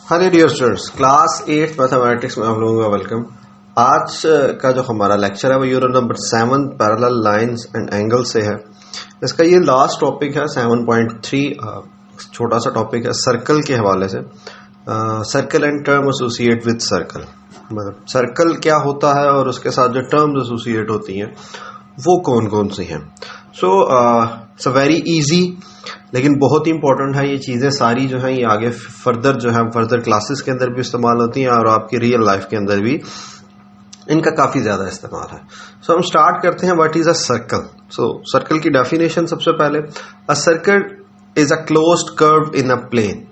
Hello dear students, class 8 mathematics में आप लोगों का वेलकम। आज का जो हमारा लेक्चर है वो unit number 7 parallel lines and angle से है। इसका ये लास्ट टॉपिक है 7.3। छोटा सा टॉपिक है सर्कल के हवाले से। Circle and term associate with circle, मतलब सर्कल क्या होता है और उसके साथ जो टर्म्स एसोसिएट होती हैं वो कौन कौन सी हैं। सो इट्स वेरी इजी, लेकिन बहुत ही इंपॉर्टेंट है। ये चीज़ें सारी जो हैं ये आगे फर्दर क्लासेस के अंदर भी इस्तेमाल होती हैं और आपकी रियल लाइफ के अंदर भी इनका काफ़ी ज़्यादा इस्तेमाल है। सो हम स्टार्ट करते हैं। What is a circle. So circle की डेफिनेशन सबसे पहले, a circle is a closed curve in a plane.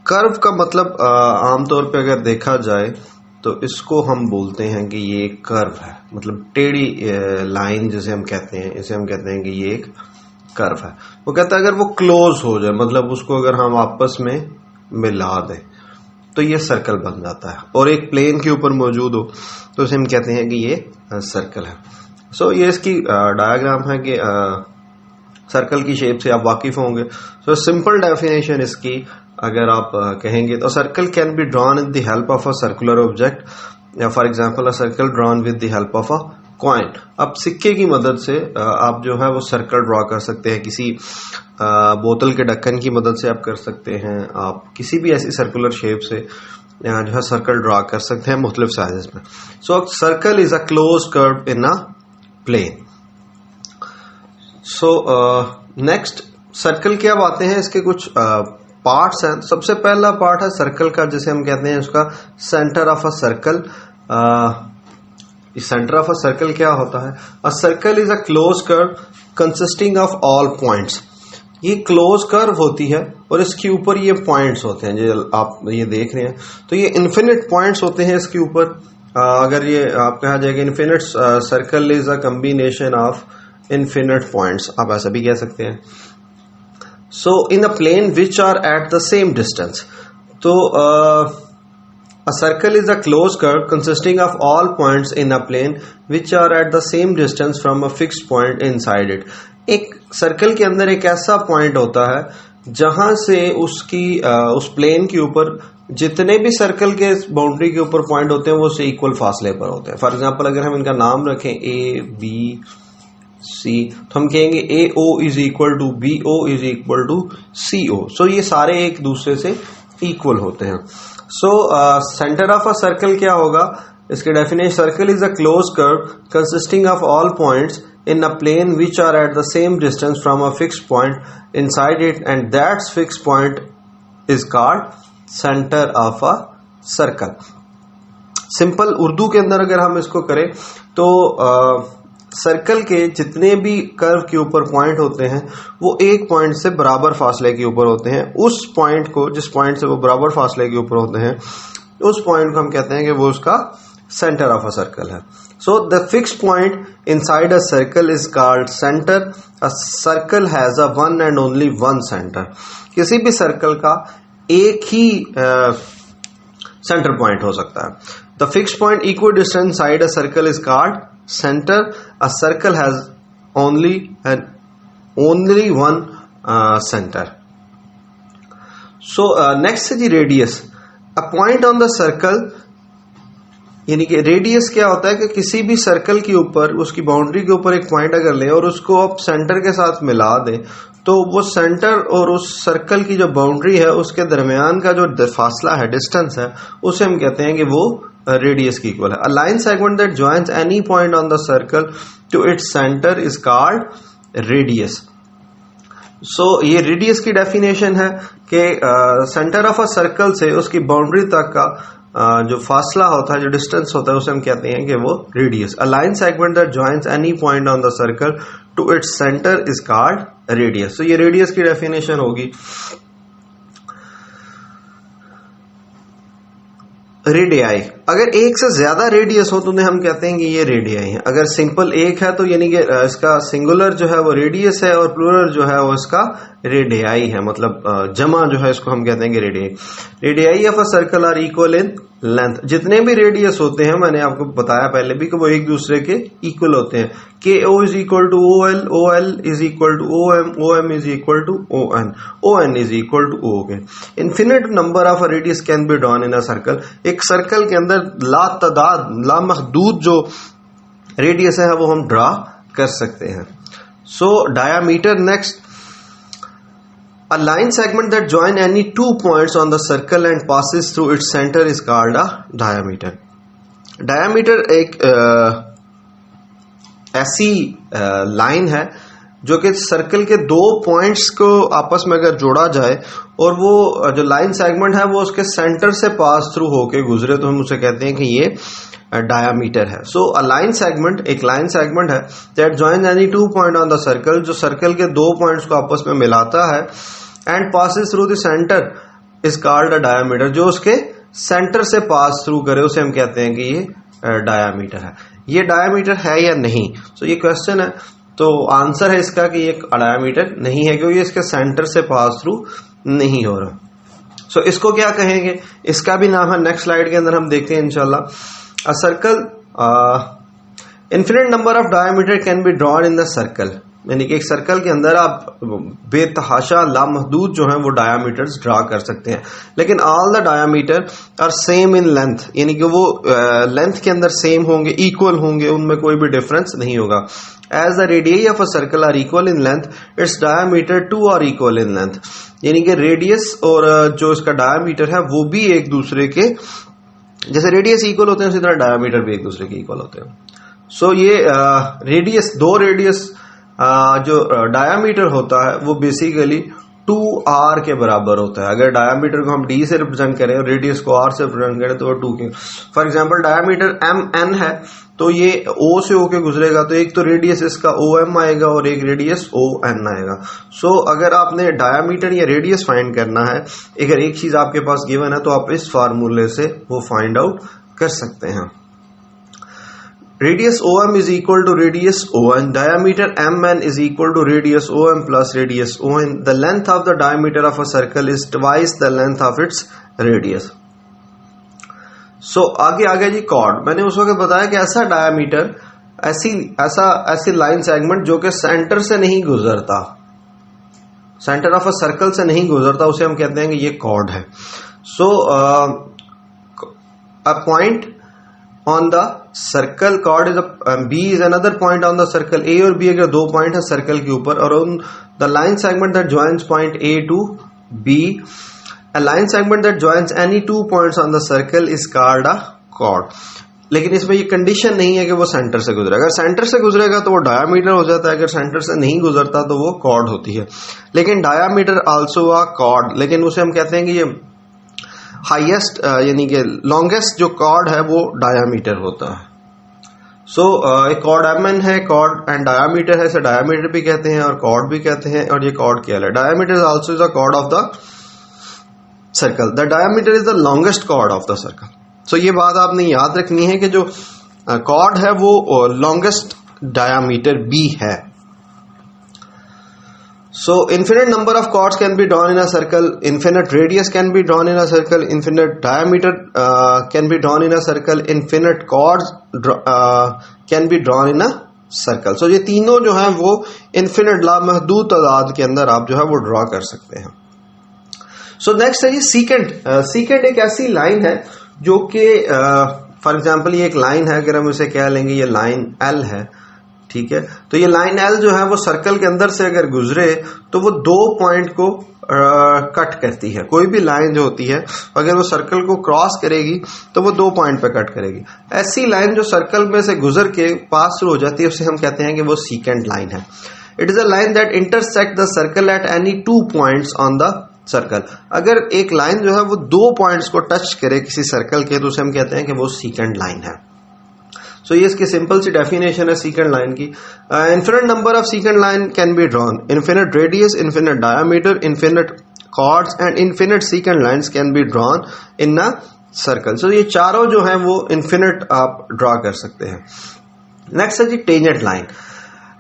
Curve का मतलब आमतौर पे अगर देखा जाए तो इसको हम बोलते हैं कि ये एक कर्व है, मतलब टेढ़ी लाइन जिसे हम कहते हैं, इसे हम कहते हैं कि ये एक कर्व है। वो कहता है अगर वो क्लोज हो जाए, मतलब उसको अगर हम आपस में मिला दें तो ये सर्कल बन जाता है, और एक प्लेन के ऊपर मौजूद हो तो इसे हम कहते हैं कि ये सर्कल है। सो ये इसकी डायग्राम है कि सर्कल की शेप से आप वाकिफ होंगे। सो सिंपल डेफिनेशन इसकी अगर आप कहेंगे तो circle can be drawn with the help of a circular object, या for example a circle drawn with the help of a coin. अब सिक्के की मदद से आप जो है वो सर्कल ड्रॉ कर सकते हैं, किसी बोतल के ढक्कन की मदद से आप कर सकते हैं, आप किसी भी ऐसी सर्कुलर शेप से जो है सर्कल ड्रॉ कर सकते हैं मुख्तलिफ साइजेस में। So circle is a close curve in a plane. So next, circle की अब आते हैं, इसके कुछ पार्ट्स हैं। सबसे पहला पार्ट है सर्कल का, जिसे हम कहते हैं उसका centre of a circle. Centre of a circle क्या होता है? अ circle is a close curve consisting of all points. ये क्लोज कर्व होती है और इसके ऊपर ये पॉइंट्स होते हैं, जो आप ये देख रहे हैं, तो ये इन्फिनिट पॉइंट्स होते हैं इसके ऊपर। अगर ये आप कहा जाएगा infinite circle is a combination of infinite points, आप ऐसा भी कह सकते हैं। So in a plane which are at the same distance. तो a circle is a closed curve consisting of all points in a plane which are at the same distance from a fixed point inside it. एक circle के अंदर एक ऐसा point होता है जहां से उसकी उस प्लेन के ऊपर जितने भी सर्कल के बाउंड्री के ऊपर पॉइंट होते हैं वो उससे इक्वल फासले पर होते हैं। फॉर एग्जांपल अगर हम इनका नाम रखें A B C, तो हम कहेंगे AO is equal to BO is equal to CO। So ये सारे एक दूसरे से इक्वल होते हैं। So centre of a circle क्या होगा? इसके definition, circle is a close curve consisting of all points in a plane which are at the same distance from a fixed point inside it, and that's fixed point is called centre of a circle. Simple Urdu के अंदर अगर हम इसको करें तो circle के जितने भी कर्व के ऊपर पॉइंट होते हैं वो एक पॉइंट से बराबर फासले के ऊपर होते हैं। उस पॉइंट को, जिस पॉइंट से वो बराबर फासले के ऊपर होते हैं, उस पॉइंट को हम कहते हैं कि वो उसका सेंटर ऑफ अ सर्कल है। So the fixed point inside a circle is called centre. A circle has a one and only one centre. किसी भी सर्कल का एक ही सेंटर पॉइंट हो सकता है। The fixed point equal distance side a circle is called center. A circle has only one center. So next है जी radius. A point on the circle, यानी कि रेडियस क्या होता है कि किसी भी सर्कल के ऊपर, उसकी बाउंड्री के ऊपर एक पॉइंट अगर लें और उसको आप सेंटर के साथ मिला दें तो वो सेंटर और उस सर्कल की जो बाउंड्री है उसके दरमियान का जो फासला है, डिस्टेंस है, उसे हम कहते हैं कि वो रेडियस की इक्वल है। A line segment that joins any point on the circle to its centre is called radius. So ये रेडियस की डेफिनेशन है कि सेंटर ऑफ अ सर्कल से उसकी बाउंड्री तक का जो फासला होता है, जो डिस्टेंस होता है, उसे हम कहते हैं कि वो radius. A line segment that joins any point on the circle to its centre is called radius. तो ये रेडियस की डेफिनेशन होगी। रेडियाई, अगर एक से ज्यादा रेडियस हो तो उन्हें हम कहते हैं कि ये रेडियाई है। अगर सिंपल एक है तो यानी कि इसका सिंगुलर जो है वो रेडियस है और प्लूरल जो है वो इसका रेडियाई है, मतलब जमा जो है इसको हम कहते हैं कि radii. Radii of a circle are equal in length. जितने भी रेडियस होते हैं मैंने आपको बताया पहले भी कि वो एक दूसरे के इक्वल होते हैं। K O is equal to O L, O L is equal to O M, O M is equal to O N, O N is equal to O K. Infinite number of radius can be drawn in a circle. एक circle के अंदर लातादाद लामहदूद जो radius है वो हम draw कर सकते हैं। So diameter next, a line segment that join any two points on the circle and passes through its center is called a diameter. Diameter एक ऐसी लाइन है जो कि सर्कल के दो पॉइंट्स को आपस में अगर जोड़ा जाए और वो जो लाइन सेगमेंट है वो उसके सेंटर से पास थ्रू होके गुजरे तो हम उसे कहते हैं कि ये डायामीटर है। सो अ लाइन सेगमेंट एक लाइन सेगमेंट है that join any two point on the circle, जो सर्कल के दो पॉइंट्स को आपस में मिलाता है, and passes through the centre is called a diameter. जो उसके सेंटर से पास थ्रू करे उसे हम कहते हैं कि ये डायामीटर है। ये डायामीटर है या नहीं, सो ये क्वेश्चन है। तो आंसर है इसका कि ये डायामीटर नहीं है क्योंकि इसके सेंटर से पास थ्रू नहीं हो रहा। सो इसको क्या कहेंगे, इसका भी नाम है नेक्स्ट स्लाइड के अंदर हम देखते हैं इंशाल्लाह। A circle, infinite number of diameter can be drawn in the circle। यानी कि एक सर्कल के अंदर आप बेतहाशा लामहदूद जो है वो डायामीटर्स ड्रा कर सकते हैं, लेकिन all the diameter are same in length, यानी कि वो लेंथ के अंदर सेम होंगे, इक्वल होंगे, उनमें कोई भी डिफरेंस नहीं होगा। As the radius of a circle are equal in length, its diameter too are equal in length. यानी कि रेडियस और जो इसका डायामीटर है वो भी एक दूसरे के, जैसे रेडियस इक्वल होते हैं उसी तरह डायामीटर भी एक दूसरे के इक्वल होते हैं। सो ये रेडियस, दो रेडियस जो डायामीटर होता है वो बेसिकली 2r के बराबर होता है। अगर डायामीटर को हम d से रिप्रेजेंट करें और रेडियस को r से रिप्रेजेंट करें तो वो 2 के, फॉर एग्जांपल डायामीटर mn है तो ये o से होके गुजरेगा तो एक तो रेडियस इसका om आएगा और एक रेडियस on आएगा। सो अगर आपने डायामीटर या रेडियस फाइंड करना है, अगर एक चीज आपके पास गिवन है तो आप इस फार्मूले से वो फाइंड आउट कर सकते हैं। Radius OM is equal to radius ON. Diameter MN is equal to radius OM plus radius ON. The length of the diameter of a circle is twice the length of its radius. So आगे आगे जी cord, मैंने उस वक्त बताया कि ऐसा diameter, ऐसी line segment जो कि सेंटर से नहीं गुजरता, सेंटर ऑफ अ सर्कल से नहीं गुजरता, उसे हम कहते हैं कि ये कॉर्ड है। So a point on the circle chord is B is another point on the circle। A और B अगर दो पॉइंट है सर्कल के ऊपर और on the line segment that joins point A to B, a line segment that joins any two points on the circle is called a chord। लेकिन इसमें ये कंडीशन नहीं है कि वो सेंटर से गुजरेगा। अगर सेंटर से गुजरेगा तो वो डायामीटर हो जाता है, अगर सेंटर से नहीं गुजरता तो वो कॉर्ड होती है। लेकिन डायामीटर आल्सो अ कॉर्ड, लेकिन उसे हम कहते हैं कि ये हाईएस्ट यानी कि लॉन्गेस्ट जो कॉर्ड है वो डायामीटर होता है। सो एक कॉर्ड एमएन है, कॉर्ड एंड डायामीटर है, इसे डायामीटर भी कहते हैं और कॉर्ड भी कहते हैं। और ये कॉर्ड क्या है, diameter is also the chord of the circle. The diameter is the longest chord of the circle. So ये बात आपने याद रखनी है कि जो कॉर्ड है वो लॉन्गेस्ट डायामीटर भी है। So infinite number of chords can be drawn in a circle, infinite radius can be drawn in a circle, infinite diameter can be drawn in a circle, infinite chords can be drawn in a circle। So ये तीनों जो हैं वो infinite लामहदूद तादाद के अंदर आप जो है वो ड्रॉ कर सकते हैं। So next है ये secant। secant एक ऐसी लाइन है जो कि फॉर एग्जाम्पल ये एक लाइन है, अगर हम इसे कह लेंगे ये लाइन L है, ठीक है। तो ये लाइन L जो है वो सर्कल के अंदर से अगर गुजरे तो वो दो पॉइंट को कट करती है। कोई भी लाइन जो होती है अगर वो सर्कल को क्रॉस करेगी तो वो दो पॉइंट पे कट करेगी। ऐसी लाइन जो सर्कल में से गुजर के पास हो जाती है उसे हम कहते हैं कि वो सीकेंट लाइन है। It is a line that intersect the circle at any two points on the circle. अगर एक लाइन जो है वो दो पॉइंट्स को टच करे किसी सर्कल के तो उसे हम कहते हैं कि वो सीकेंट लाइन है। सो ये इसकी सिंपल सी डेफिनेशन है सीकेंट लाइन की। Infinite number of secant line can be drawn, infinite radius, infinite diameter, infinite chords and infinite secant lines can be drawn in a circle. So ये चारों जो हैं वो इन्फिनिट आप ड्रॉ कर सकते हैं। नेक्स्ट है जी टेंजेंट लाइन।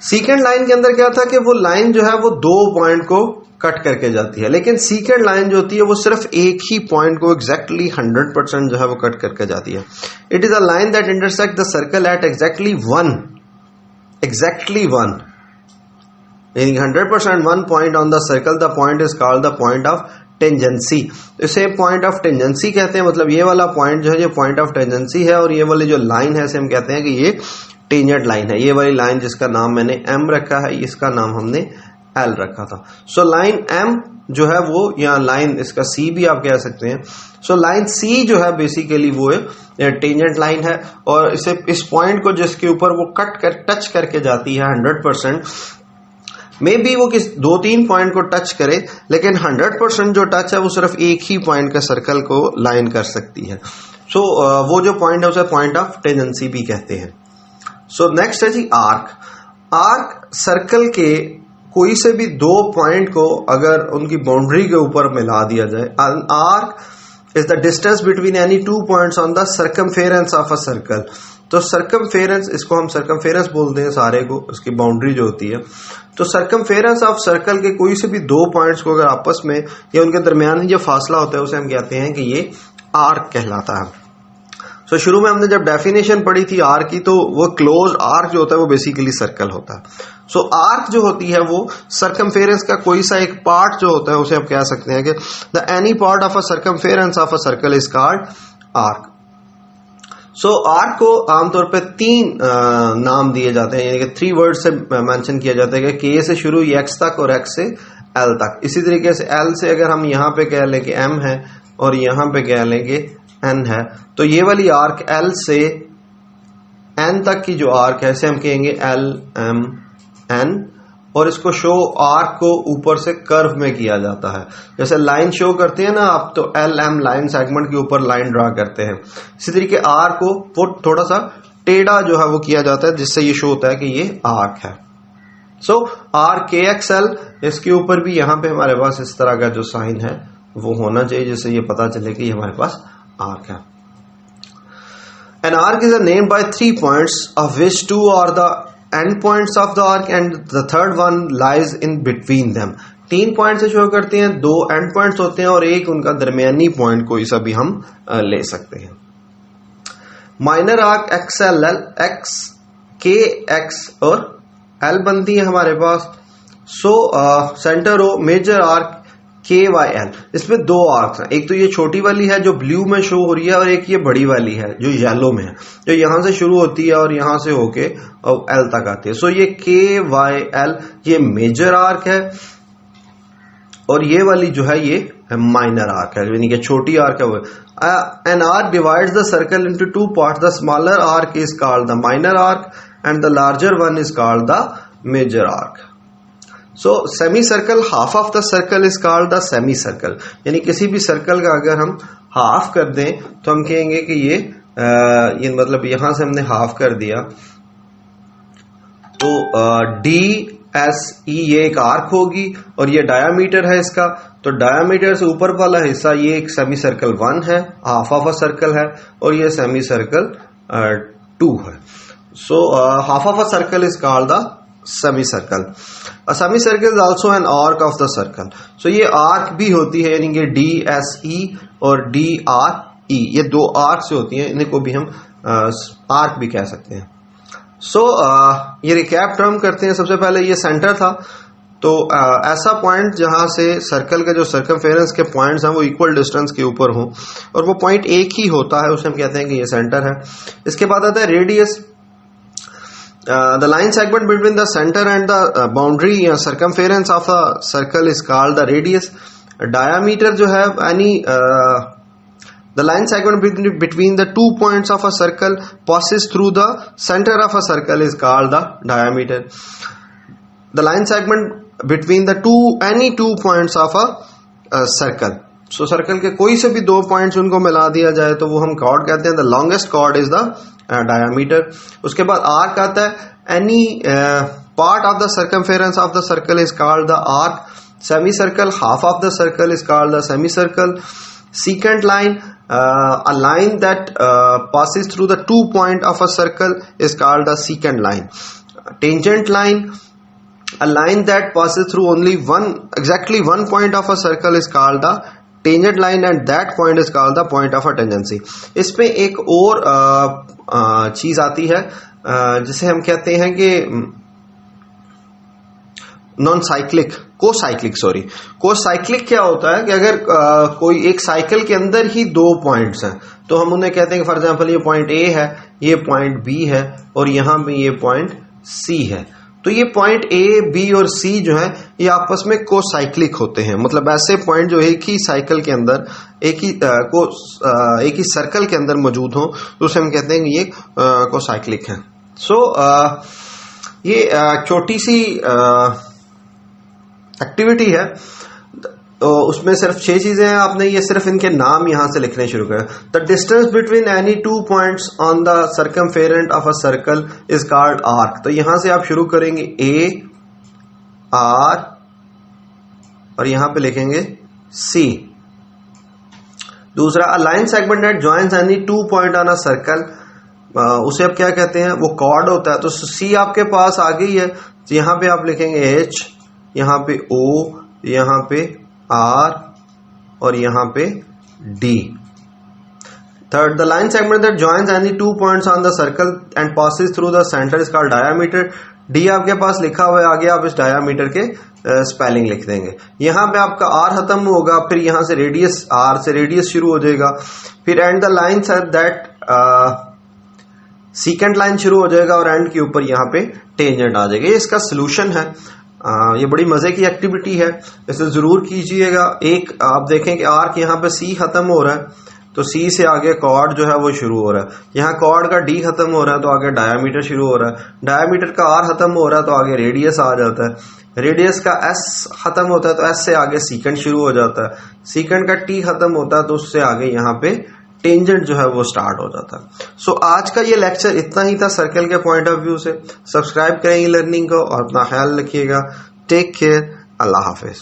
सीकेंट लाइन के अंदर क्या था कि वो लाइन जो है वो दो पॉइंट को कट करके जाती है, लेकिन सीकेंट लाइन जो होती है वो सिर्फ एक ही पॉइंट को एग्जैक्टली 100% जो है वो कट करके जाती है. It is a line that intersect the circle at exactly one यानी 100% one point on the circle. The point is called the point of tangency. इसे पॉइंट ऑफ टेंजेंसी कहते हैं. मतलब ये वाला पॉइंट जो है ये पॉइंट ऑफ टेंजेंसी है, और ये वाली जो लाइन है इसे हम कहते हैं कि ये टेंजेंट लाइन है. ये वाली लाइन जिसका नाम मैंने एम रखा है, इसका नाम हमने एल रखा था. सो लाइन एम जो है वो, या लाइन इसका सी भी आप कह सकते हैं. सो लाइन सी जो है बेसिकली वो टेंजेंट लाइन है, और इसे इस पॉइंट को जिसके ऊपर वो टच करके जाती है 100%, मे बी वो किस 2-3 पॉइंट को टच करे, लेकिन 100% जो टच है वो सिर्फ एक ही पॉइंट का सर्कल को लाइन कर सकती है. सो वो जो पॉइंट है उसे पॉइंट ऑफ टेंजेंसी भी कहते हैं. सो नेक्स्ट है जी आर्क. आर्क सर्कल के कोई से भी 2 पॉइंट को अगर उनकी बाउंड्री के ऊपर मिला दिया जाए. Arc is the distance between any 2 points on the circumference of a circle. तो सर्कमफेरेंस, इसको हम सर्कमफेरेंस बोलते हैं सारे को, उसकी बाउंड्री जो होती है. तो सर्कमफेरेंस ऑफ सर्कल के कोई से भी 2 पॉइंट्स को अगर आपस में या उनके दरमियान जो फासला होता है उसे हम कहते हैं कि ये आर्क कहलाता है. सो शुरू में हमने जब डेफिनेशन पढ़ी थी आर्क की, तो वो क्लोज आर्क जो होता है वो बेसिकली सर्कल होता है. सो आर्क जो होती है वो सर्कमफेरेंस का कोई सा एक पार्ट जो होता है उसे आप कह सकते हैं कि the any part of a circumference of a circle is called arc. So arc को आमतौर पे 3 नाम दिए जाते हैं, यानी कि 3 वर्ड से मेंशन किया जाता है कि के से शुरू एक्स तक और एक्स से एल तक. इसी तरीके से एल से अगर हम यहाँ पे कह लें कि एम है और यहाँ पे कह लें कि एन है, तो ये वाली आर्क एल से एन तक की जो आर्क है इसे हम कहेंगे एल एम एन. और इसको शो आर्क को ऊपर से कर्व में किया जाता है. जैसे लाइन शो करते हैं ना आप, तो एल एम लाइन सेगमेंट के ऊपर लाइन ड्रा करते हैं. इसी तरीके आर्क को वो थोड़ा सा टेढ़ा जो है वो किया जाता है, जिससे ये शो होता है कि ये आर्क है. सो आर के एक्स एल, इसके ऊपर भी यहाँ पे हमारे पास इस तरह का जो साइन है वो होना चाहिए, जिससे ये पता चले कि हमारे पास आर्क है. An arc is named by 3 points, of which 2 are the end points of the arc and the third one lies in between them. 3 point से शो करते हैं, 2 एंड पॉइंट्स होते हैं और एक उनका दरमियानी पॉइंट कोई सा भी हम ले सकते हैं. Minor arc x L L, x के एक्स और एल बनती है हमारे पास. सो सेंटर हो मेजर आर्क के वाई एल. इसमें 2 आर्क्स हैं, एक तो ये छोटी वाली है जो ब्लू में शो हो रही है, और एक ये बड़ी वाली है जो येलो में है, जो यहां से शुरू होती है और यहां से होके एल तक आती है. सो ये के वाई एल ये मेजर आर्क है, और ये वाली जो है ये माइनर आर्क है, यानी कि छोटी आर्क है वो. An arc divides the circle into 2 parts. The smaller arc is called the minor arc and the larger one is called the major arc. So semi circle, half of the circle is called the semi circle. यानी किसी भी circle का अगर हम half कर दें तो हम कहेंगे कि ये मतलब यहां से हमने हाफ कर दिया तो डी एस ई ये एक आर्क होगी, और ये डायामीटर है इसका. तो डायामीटर से ऊपर वाला हिस्सा ये एक सेमी सर्कल 1 है, हाफ ऑफ अ सर्कल है, और ये सेमी सर्कल 2 है. So half of a circle is called the semi circle. A semi circle is also an arc of the circle. So ये आर्क भी होती है, यानी कि डी एस ई और डी आर ई, ये 2 आर्क से होती हैं, इन्हें को भी हम आर्क भी कह सकते हैं. सो ये रिकैप टर्म करते हैं. सबसे पहले ये सेंटर था, तो ऐसा पॉइंट जहां से सर्कल के जो सर्कमफेरेंस के पॉइंट्स हैं वो इक्वल डिस्टेंस के ऊपर हों, और वो पॉइंट एक ही होता है, उसे हम कहते हैं कि ये सेंटर है. इसके बाद आता है radius. The line segment between the center and the boundary circumference of a circle is called the radius. Diameter जो है any the line segment between the 2 points of a circle passes through the center of a circle is called the diameter. The line segment between the any 2 points of a circle. So circle के कोई से भी 2 points उनको मिला दिया जाए तो वो हम chord कहते हैं. The longest chord is the diameter. उसके बाद arc आता है. Any part of the circumference of the circle is called the arc. Semicircle, half of the circle is called the semicircle. Secant line, a line that passes through the 2 point of a circle is called the secant line. Tangent line, A line that passes through only exactly one point of a circle is called the tangent line and that point is called the point of a tangency. इसमें एक और चीज आती है जिसे हम कहते हैं कि कोसाइक्लिक क्या होता है कि अगर कोई एक साइकिल के अंदर ही दो पॉइंट्स हैं तो हम उन्हें कहते हैं कि फॉर एग्जांपल ये पॉइंट ए है, ये पॉइंट बी है और यहां पे ये पॉइंट सी है। तो ये पॉइंट ए बी और सी जो है ये आपस में कोसाइक्लिक होते हैं, मतलब ऐसे पॉइंट जो एक ही साइकिल के अंदर एक ही सर्कल के अंदर मौजूद हो तो उसे हम कहते हैं कि ये कोसाइक्लिक है। ये छोटी सी एक्टिविटी है, तो उसमें सिर्फ 6 चीजें हैं, आपने ये सिर्फ इनके नाम यहां से लिखने शुरू करें। The distance between any 2 points on the circumference of a circle is called arc. तो यहां से आप शुरू करेंगे ए आर और यहां पे लिखेंगे सी। दूसरा, अ line segment that joins any 2 point on a circle, उसे आप क्या कहते हैं, वो कॉर्ड होता है। तो सी आपके पास आ गई है, तो यहां पे आप लिखेंगे एच, यहां पे ओ, यहां पे आर और यहां पे D. Third, the line segment that joins any 2 points on the circle and passes through the centre is called diameter. D आपके पास लिखा हुआ है, आगे आप इस डायामीटर के स्पेलिंग लिख देंगे। यहां पे आपका आर खत्म होगा, फिर यहां से रेडियस, आर से रेडियस शुरू हो जाएगा, फिर and the line that secant line शुरू हो जाएगा और एंड के ऊपर यहां पे टेंजेंट आ जाएगा। ये इसका सोल्यूशन है। ये बड़ी मजे की एक्टिविटी है, इसे जरूर कीजिएगा। एक आप देखें कि आर्क यहाँ पे सी खत्म हो रहा है तो सी से आगे कॉर्ड जो है वो शुरू हो रहा है, यहाँ कॉर्ड का डी खत्म हो रहा है तो आगे डायामीटर शुरू हो रहा है, डायामीटर का आर खत्म हो रहा है तो आगे रेडियस आ जाता है, रेडियस का एस खत्म होता है तो एस से आगे सीकेंट शुरू हो जाता है, सीकेंट का टी खत्म होता है तो उससे आगे यहाँ पे टेंजेंट जो है वो स्टार्ट हो जाता है। सो आज का ये लेक्चर इतना ही था सर्कल के पॉइंट ऑफ व्यू से। सब्सक्राइब करेंगे लर्निंग को और अपना ख्याल रखिएगा। टेक केयर, अल्लाह हाफिज।